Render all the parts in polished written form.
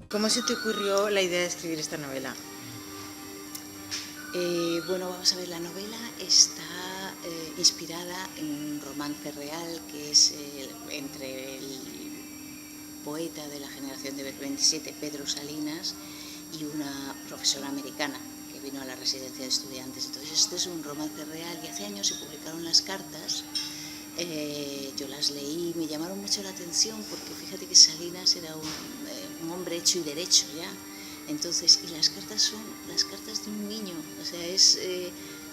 ¿Cómo se te ocurrió la idea de escribir esta novela? Bueno, vamos a ver, la novela está inspirada en un romance real que es entre el poeta de la generación del 27, Pedro Salinas, y una profesora americana que vino a la residencia de estudiantes. Entonces, este es un romance real y hace años se publicaron las cartas. Yo las leí, me llamaron mucho la atención porque fíjate que Salinas era un hombre hecho y derecho ya. Entonces, y las cartas son las cartas de un niño, o sea, es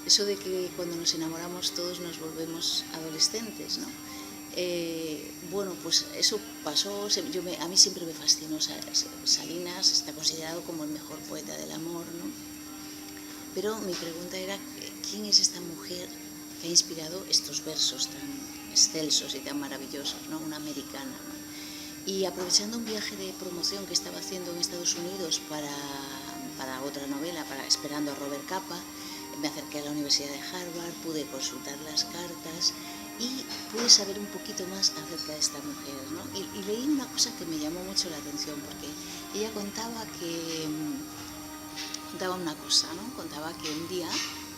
eso de que cuando nos enamoramos todos nos volvemos adolescentes, ¿no? Bueno, pues eso pasó, a mí siempre me fascinó Salinas, está considerado como el mejor poeta del amor, ¿no? Pero mi pregunta era, ¿quién es esta mujer que ha inspirado estos versos tan excelsos y tan maravillosos, ¿no? Una americana, ¿no? Y aprovechando un viaje de promoción que estaba haciendo en Estados Unidos para otra novela, esperando a Robert Capa, me acerqué a la Universidad de Harvard, pude consultar las cartas y pude saber un poquito más acerca de esta mujer, ¿no? Y leí una cosa que me llamó mucho la atención, porque ella contaba una cosa, ¿no? Contaba que un día,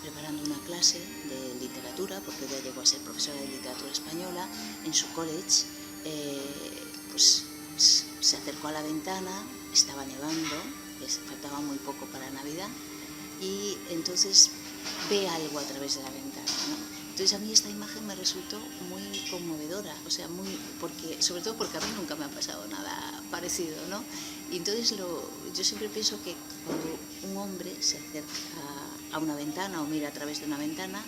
preparando una clase de literatura, porque ella llegó a ser profesora de literatura española en su college, pues se acercó a la ventana, estaba nevando, faltaba muy poco para Navidad, y entonces ve algo a través de la ventana, ¿no? Entonces a mí esta imagen me resultó muy conmovedora, o sea, sobre todo porque a mí nunca me ha pasado nada parecido, ¿no? Y entonces yo siempre pienso que cuando un hombre se acerca a una ventana o mira a través de una ventana,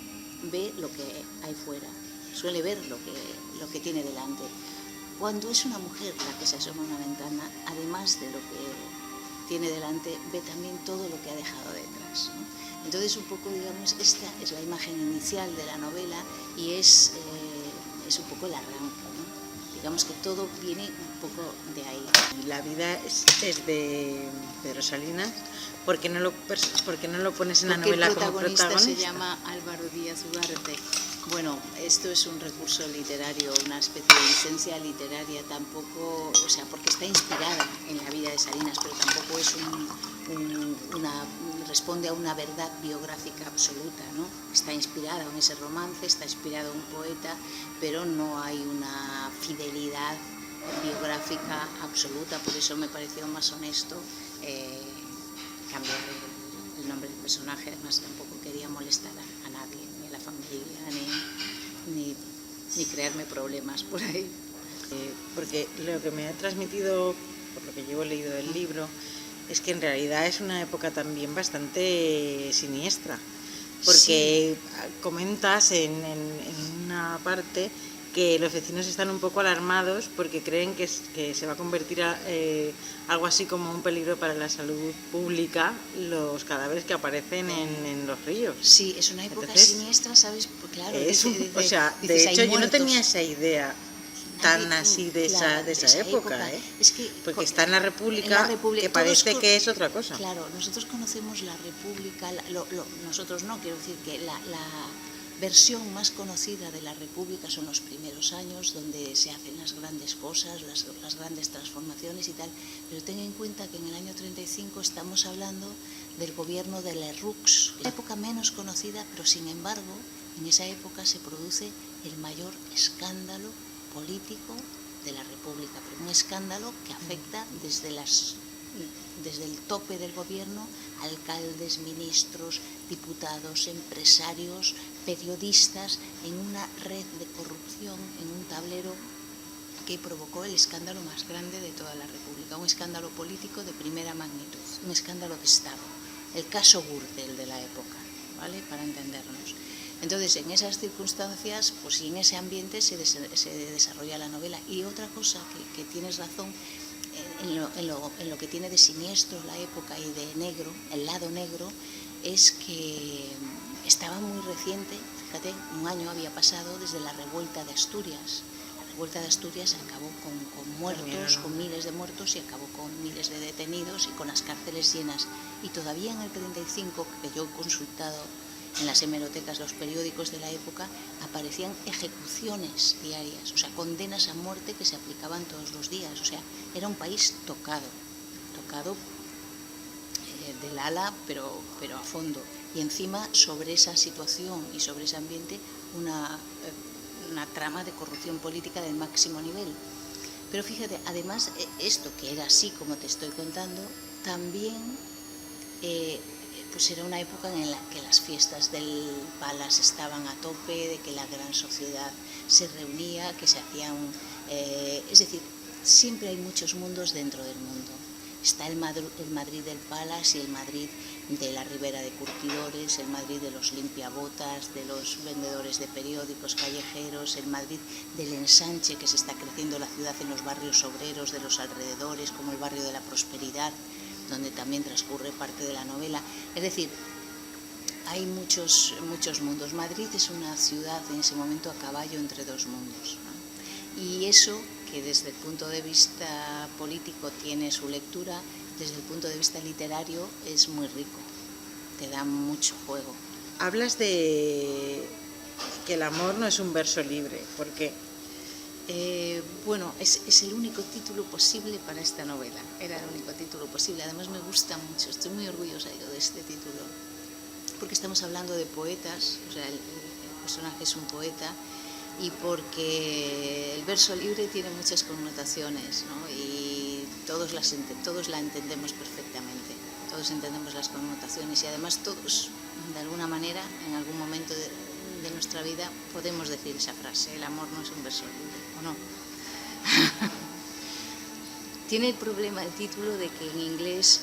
ve lo que hay fuera, suele ver lo que tiene delante. Cuando es una mujer la que se asoma a una ventana, además de lo que tiene delante, ve también todo lo que ha dejado detrás, ¿no? Entonces, un poco, digamos, esta es la imagen inicial de la novela y es un poco el arranque, ¿no? Digamos que todo viene un poco de ahí. La vida es de Pedro Salinas. ¿Por qué no lo pones en la novela como protagonista? El protagonista se llama Álvaro Díaz Ugarte. Bueno, esto es un recurso literario, una especie de licencia literaria, tampoco, o sea, porque está inspirada en la vida de Salinas, pero tampoco es responde a una verdad biográfica absoluta, ¿no? Está inspirada en ese romance, está inspirado en un poeta, pero no hay una fidelidad biográfica absoluta, por eso me pareció más honesto cambiar el nombre del personaje. Además tampoco quería molestar a nadie, ni a la familia, ni crearme problemas por ahí. Porque lo que me ha transmitido, por lo que llevo leído del libro, es que en realidad es una época también bastante siniestra, porque sí. Comentas en una parte que los vecinos están un poco alarmados porque creen que se va a convertir algo así como un peligro para la salud pública los cadáveres que aparecen en los ríos. Sí, es una época siniestra, ¿sabes? Pues claro, de hecho yo no tenía esa idea tan así de esa época, ¿eh? Es que, porque está en la República, que parece que es otra cosa. Claro, nosotros conocemos la República, nosotros no, quiero decir que la versión más conocida de la República son los primeros años, donde se hacen las grandes cosas, las grandes transformaciones y tal, pero ten en cuenta que en el año 35 estamos hablando del gobierno de Lerroux, una época menos conocida, pero sin embargo, en esa época se produce el mayor escándalo político de la República, pero un escándalo que afecta desde el tope del gobierno, alcaldes, ministros, diputados, empresarios, periodistas, en una red de corrupción, en un tablero que provocó el escándalo más grande de toda la República, un escándalo político de primera magnitud, un escándalo de Estado, el caso Gürtel de la época, ¿vale? Para entendernos. Entonces, en esas circunstancias, pues y en ese ambiente se desarrolla la novela. Y otra cosa que tienes razón, en lo que tiene de siniestro la época y de negro, el lado negro, es que estaba muy reciente, fíjate, un año había pasado desde la revuelta de Asturias. La revuelta de Asturias acabó con muertos, con miles de muertos, y acabó con miles de detenidos y con las cárceles llenas. Y todavía en el 35, que yo he consultado en las hemerotecas, los periódicos de la época, aparecían ejecuciones diarias, o sea, condenas a muerte que se aplicaban todos los días. O sea, era un país tocado del ala, pero a fondo. Y encima, sobre esa situación y sobre ese ambiente, una trama de corrupción política del máximo nivel. Pero fíjate, además, esto que era así como te estoy contando, también pues era una época en la que las fiestas del Palace estaban a tope, de que la gran sociedad se reunía, que se hacían... es decir, siempre hay muchos mundos dentro del mundo. Está el Madrid del Palace y el Madrid de la Ribera de Curtidores, el Madrid de los limpiabotas, de los vendedores de periódicos callejeros, el Madrid del ensanche, que se está creciendo la ciudad en los barrios obreros de los alrededores, como el barrio de la Prosperidad, donde también transcurre parte de la novela. Es decir, hay muchos mundos. Madrid es una ciudad en ese momento a caballo entre dos mundos, ¿no? Y eso, que desde el punto de vista político tiene su lectura, desde el punto de vista literario es muy rico, te da mucho juego. Hablas de que el amor no es un verso libre, ¿por qué? Bueno, es el único título posible para esta novela, era el único título posible, además me gusta mucho, estoy muy orgullosa de este título, porque estamos hablando de poetas, o sea, el personaje es un poeta, y porque el verso libre tiene muchas connotaciones, ¿no? Y todos la entendemos perfectamente, todos entendemos las connotaciones, y además todos, de alguna manera, en algún momento de nuestra vida podemos decir esa frase: el amor no es un verso libre, ¿o no? Tiene el problema el título de que en inglés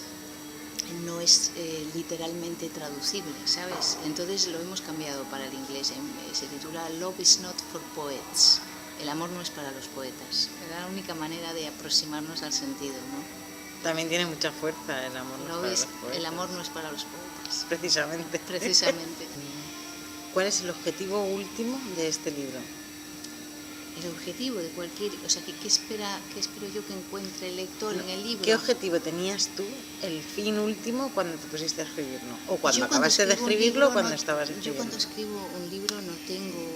no es literalmente traducible, ¿sabes? Entonces lo hemos cambiado para el inglés. Se titula Love is not for poets. El amor no es para los poetas. Era la única manera de aproximarnos al sentido, ¿no? También tiene mucha fuerza el amor no es para los poetas. El amor no es para los poetas. Precisamente. Precisamente. ¿Cuál es el objetivo último de este libro? El objetivo de cualquier... O sea, ¿qué espero yo que encuentre el lector en el libro? ¿Qué objetivo tenías tú, el fin último, cuando te pusiste a escribirlo? ¿O cuando acabaste de escribirlo o cuando estabas escribiendo? Yo cuando escribo un libro no tengo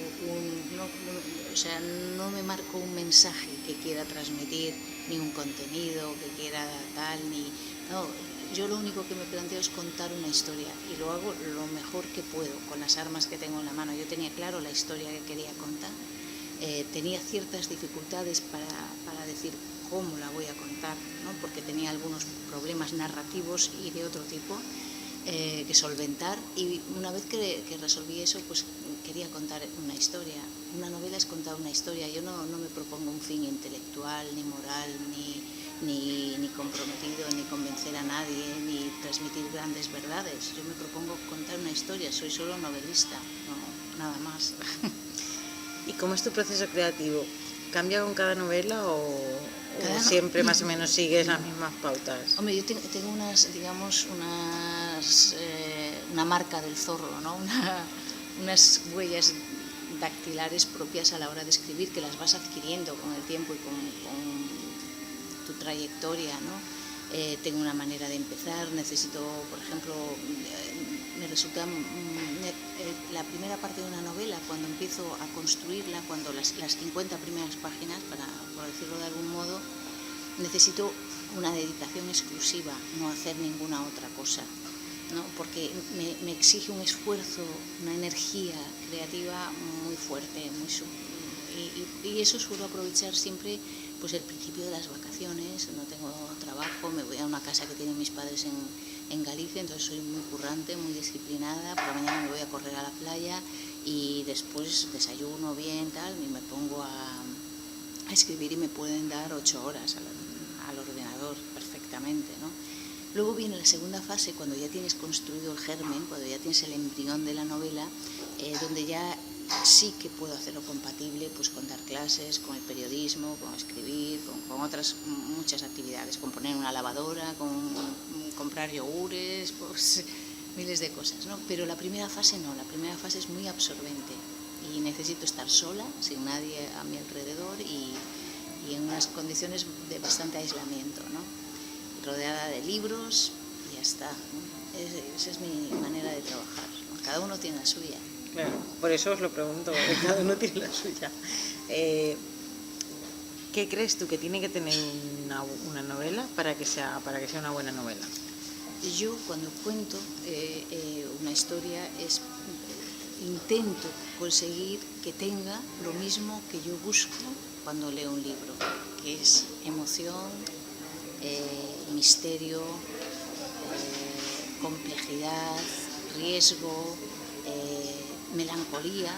no me marco un mensaje que quiera transmitir, ni un contenido que quiera tal, no, yo lo único que me planteo es contar una historia, y lo hago lo mejor que puedo con las armas que tengo en la mano. Yo tenía claro la historia que quería contar, tenía ciertas dificultades para decir cómo la voy a contar, ¿no? Porque tenía algunos problemas narrativos y de otro tipo que solventar, y una vez que resolví eso, pues quería contar una historia. Una novela es contar una historia. Yo no me propongo un fin intelectual, ni moral, ni comprometido, ni convencer a nadie, ni transmitir grandes verdades. Yo me propongo contar una historia, soy solo novelista, no, nada más. ¿Y cómo es tu proceso creativo? ¿Cambia con cada novela o siempre más o menos sigues las mismas pautas? Hombre, yo tengo una marca del zorro, ¿no? Unas huellas dactilares propias a la hora de escribir, que las vas adquiriendo con el tiempo y con tu trayectoria, ¿no? Tengo una manera de empezar, necesito, por ejemplo, me resulta la primera parte de una novela, cuando empiezo a construirla, cuando las 50 primeras páginas, por decirlo de algún modo, necesito una dedicación exclusiva, no hacer ninguna otra cosa, ¿no? Porque me exige un esfuerzo, una energía creativa muy fuerte, y eso suelo aprovechar siempre, pues el principio de las vacaciones. No tengo trabajo, me voy a una casa que tienen mis padres en Galicia, entonces soy muy currante, muy disciplinada. Por la mañana me voy a correr a la playa y después desayuno bien, tal, y me pongo a escribir, y me pueden dar 8 horas al ordenador perfectamente, ¿no? Luego viene la segunda fase, cuando ya tienes construido el germen, cuando ya tienes el embrión de la novela, donde ya sí que puedo hacerlo compatible pues con dar clases, con el periodismo, con escribir, con otras muchas actividades, con poner una lavadora, con comprar yogures, pues miles de cosas, ¿no? Pero la primera fase no, la primera fase es muy absorbente y necesito estar sola, sin nadie a mi alrededor y en unas condiciones de bastante aislamiento, ¿no? Rodeada de libros y ya está, ¿no? Esa es mi manera de trabajar, ¿no? Cada uno tiene la suya. Claro, por eso os lo pregunto, porque cada uno tiene la suya. ¿Qué crees tú que tiene que tener una novela para que sea una buena novela? Yo cuando cuento una historia intento conseguir que tenga lo mismo que yo busco cuando leo un libro, que es emoción, misterio, complejidad, riesgo, melancolía,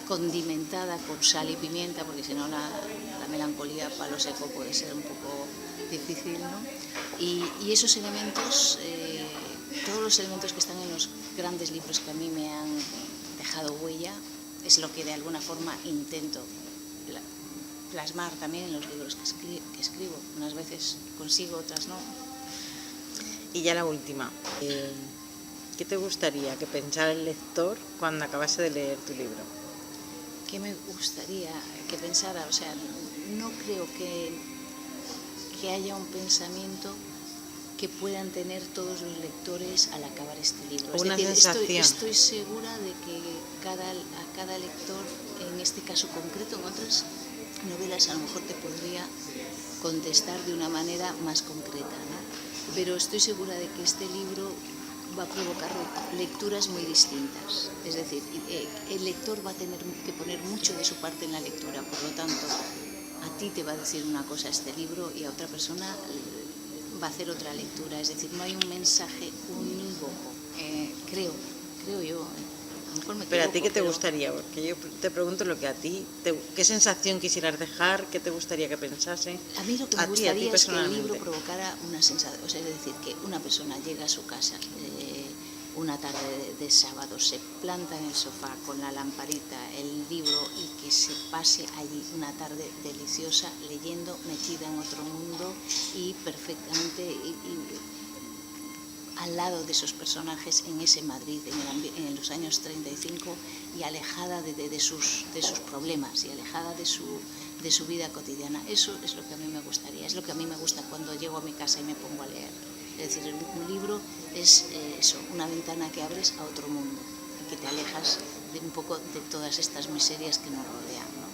condimentada con sal y pimienta, porque si no la melancolía palo seco puede ser un poco difícil, ¿no? Y esos elementos, todos los elementos que están en los grandes libros que a mí me han dejado huella, es lo que de alguna forma intento plasmar también en los libros que escribo. Unas veces consigo, otras no. Y ya la última. ¿Qué te gustaría que pensara el lector cuando acabase de leer tu libro? ¿Qué me gustaría que pensara? O sea, no creo que haya un pensamiento que puedan tener todos los lectores al acabar este libro. Una sensación. Estoy segura de que a cada lector, en este caso concreto, en otras novelas a lo mejor te podría contestar de una manera más concreta, ¿no? Pero estoy segura de que este libro va a provocar lecturas muy distintas. Es decir, el lector va a tener que poner mucho de su parte en la lectura, por lo tanto, a ti te va a decir una cosa este libro y a otra persona va a hacer otra lectura. Es decir, no hay un mensaje unívoco, creo yo. A lo mejor me pero equivoco, a ti, ¿qué te gustaría? Porque yo te pregunto lo que a ti, ¿qué sensación quisieras dejar? ¿Qué te gustaría que pensase? A mí lo que me gustaría es que el libro provocara una sensación, o sea, es decir, que una persona llega a su casa una tarde de sábado, se planta en el sofá con la lamparita, el libro, y que se pase allí una tarde deliciosa leyendo, metida en otro mundo y perfectamente al lado de esos personajes en ese Madrid, en los años 35, y alejada de sus problemas y alejada de su vida cotidiana. Eso es lo que a mí me gustaría, es lo que a mí me gusta cuando llego a mi casa y me pongo a leer. Es decir, un libro es eso, una ventana que abres a otro mundo, y que te alejas un poco de todas estas miserias que nos rodean, ¿no?